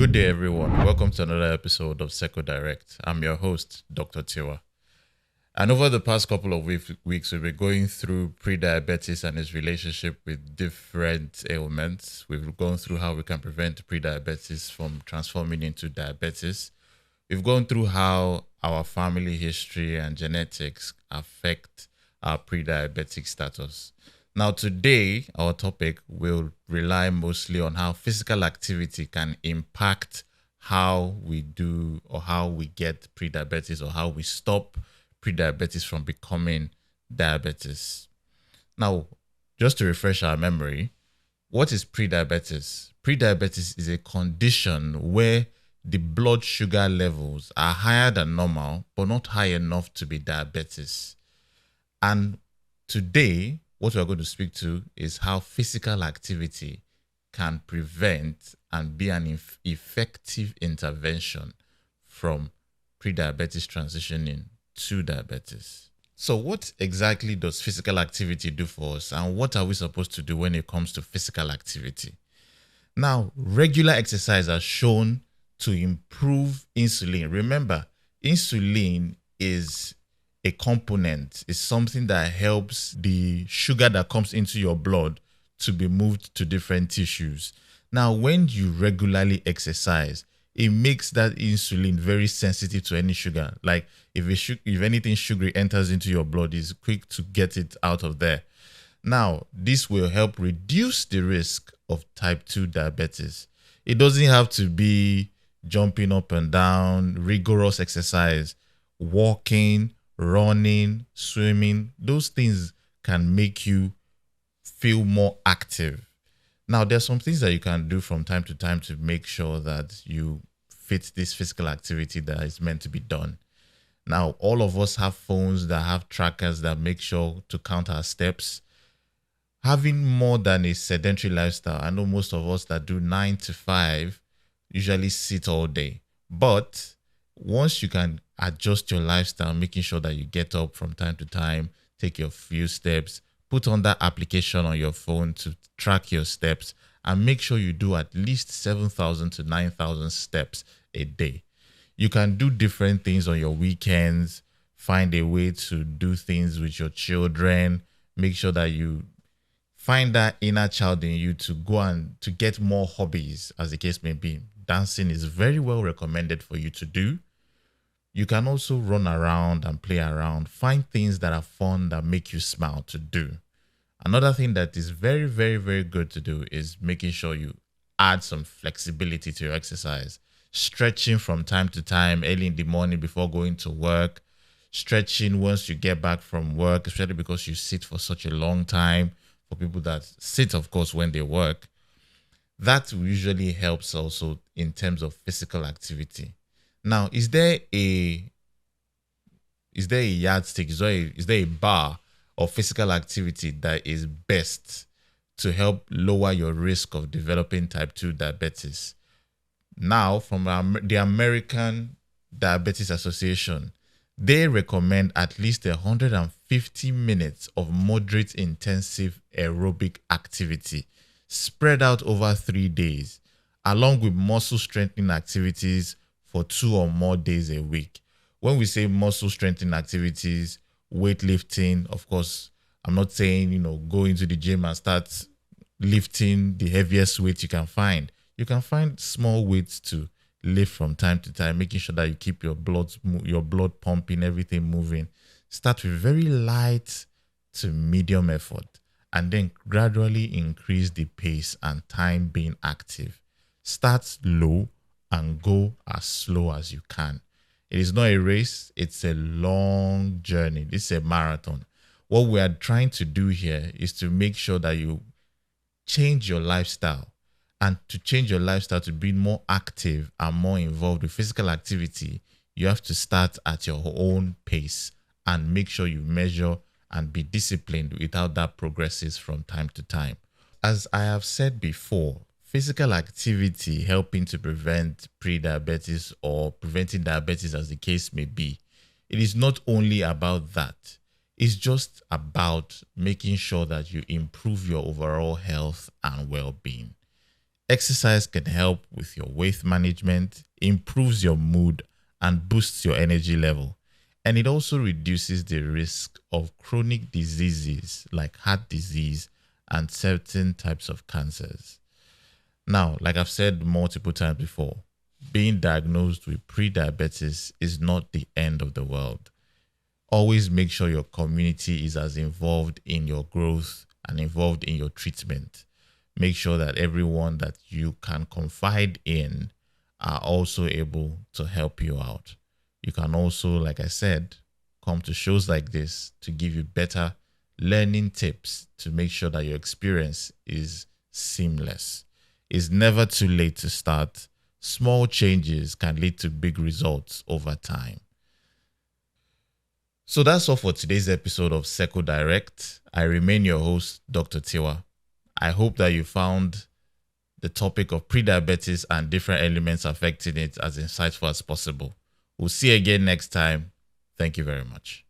Good day, everyone. Welcome to another episode of Seco Direct. I'm your host, Dr. Tiwa. And over the past couple of weeks, we've been going through prediabetes and its relationship with different ailments. We've gone through how we can prevent prediabetes from transforming into diabetes. We've gone through how our family history and genetics affect our prediabetic status. Now, today, our topic will rely mostly on how physical activity can impact how we do or how we get prediabetes or how we stop prediabetes from becoming diabetes. Now, just to refresh our memory, what is prediabetes? Prediabetes is a condition where the blood sugar levels are higher than normal, but not high enough to be diabetes. And today, what we're going to speak to is how physical activity can prevent and be an effective intervention from prediabetes transitioning to diabetes. So what exactly does physical activity do for us, and what are we supposed to do when it comes to physical activity? Now, regular exercise has shown to improve insulin. Remember, insulin is a component, is something that helps the sugar that comes into your blood to be moved to different tissues. Now, when you regularly exercise, it makes that insulin very sensitive to any sugar. Like if anything sugary enters into your blood, it's quick to get it out of there. Now, this will help reduce the risk of type 2 diabetes. It doesn't have to be jumping up and down, rigorous exercise, walking, running, swimming. Those things can make you feel more active. Now, there's some things that you can do from time to time to make sure that you fit this physical activity that is meant to be done. Now, all of us have phones that have trackers that make sure to count our steps. Having more than a sedentary lifestyle, I know most of us that do 9 to 5 usually sit all day. But once you can adjust your lifestyle, making sure that you get up from time to time, take your few steps, put on that application on your phone to track your steps, and make sure you do at least 7,000 to 9,000 steps a day. You can do different things on your weekends, find a way to do things with your children, make sure that you find that inner child in you to go and to get more hobbies, as the case may be. Dancing is very well recommended for you to do. You can also run around and play around. Find things that are fun, that make you smile to do. Another thing that is very, very, very good to do is making sure you add some flexibility to your exercise. Stretching from time to time, early in the morning before going to work. Stretching once you get back from work, especially because you sit for such a long time. For people that sit, of course, when they work. That usually helps also in terms of physical activity. Now, is there a yardstick? Is there a bar of physical activity that is best to help lower your risk of developing type 2 diabetes? Now, from the American Diabetes Association, they recommend at least 150 minutes of moderate intensive aerobic activity spread out over 3 days, along with muscle strengthening activities for 2 or more days a week. When we say muscle strengthening activities, weightlifting, of course, I'm not saying, go into the gym and start lifting the heaviest weight you can find. You can find small weights to lift from time to time, making sure that you keep your blood pumping, everything moving. Start with very light to medium effort, and then gradually increase the pace and time being active. Start low and go as slow as you can. It is not a race, it's a long journey. This is a marathon. What we are trying to do here is to make sure that you change your lifestyle. And to change your lifestyle to be more active and more involved with physical activity, you have to start at your own pace and make sure you measure and be disciplined without that progresses from time to time. As I have said before, physical activity helping to prevent prediabetes or preventing diabetes, as the case may be, it is not only about that. It's just about making sure that you improve your overall health and well-being. Exercise can help with your weight management, improves your mood, and boosts your energy level. And it also reduces the risk of chronic diseases like heart disease and certain types of cancers. Now, like I've said multiple times before, being diagnosed with prediabetes is not the end of the world. Always make sure your community is as involved in your growth and involved in your treatment. Make sure that everyone that you can confide in are also able to help you out. You can also, like I said, come to shows like this to give you better learning tips to make sure that your experience is seamless. It's never too late to start. Small changes can lead to big results over time. So that's all for today's episode of Seco Direct. I remain your host, Dr. Tiwa. I hope that you found the topic of prediabetes and different elements affecting it as insightful as possible. We'll see you again next time. Thank you very much.